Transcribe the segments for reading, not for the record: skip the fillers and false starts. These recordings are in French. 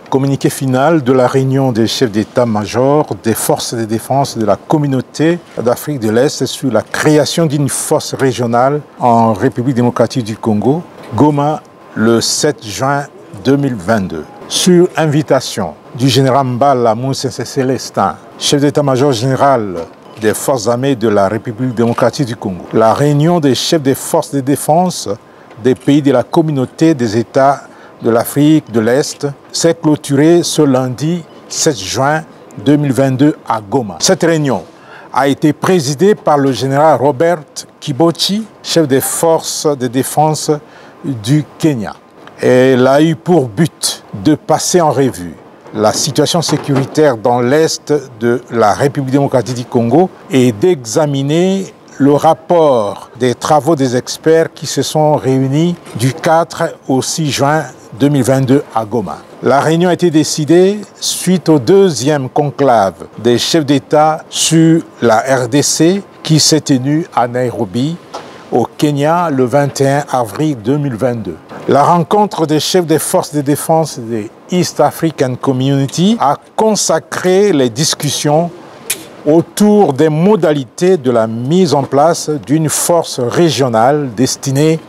Communiqué final de la réunion des chefs d'état-major des forces de défense de la communauté d'Afrique de l'Est sur la création d'une force régionale en République démocratique du Congo, Goma, le 7 juin 2022. Sur invitation du général Mbala Moussa Célestin, chef d'état-major général des forces armées de la République démocratique du Congo, la réunion des chefs des forces de défense des pays de la communauté des États de l'Afrique de l'Est s'est clôturée ce lundi 7 juin 2022 à Goma. Cette réunion a été présidée par le général Robert Kibotchi, chef des forces de défense du Kenya. Elle a eu pour but de passer en revue la situation sécuritaire dans l'Est de la République démocratique du Congo et d'examiner le rapport des travaux des experts qui se sont réunis du 4 au 6 juin 2022 à Goma. La réunion a été décidée suite au deuxième conclave des chefs d'État sur la RDC qui s'est tenu à Nairobi, au Kenya, le 21 avril 2022. La rencontre des chefs des forces de défense des East African Community a consacré les discussions autour des modalités de la mise en place d'une force régionale destinée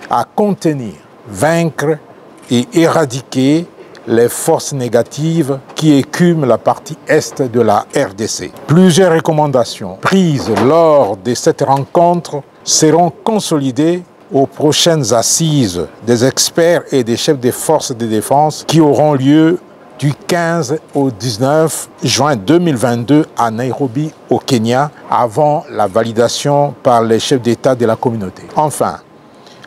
à contenir, vaincre et éradiquer les forces négatives qui écument la partie est de la RDC. Plusieurs recommandations prises lors de cette rencontre seront consolidées aux prochaines assises des experts et des chefs des forces de défense qui auront lieu du 15 au 19 juin 2022 à Nairobi, au Kenya, avant la validation par les chefs d'État de la communauté. Enfin,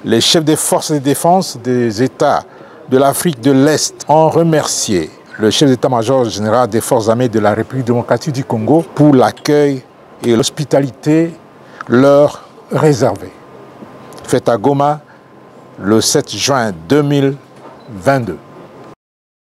les chefs des forces de défense des États de l'Afrique de l'Est ont remercié le chef d'état-major général des forces armées de la République démocratique du Congo pour l'accueil et l'hospitalité leur réservée. Fait à Goma le 7 juin 2022.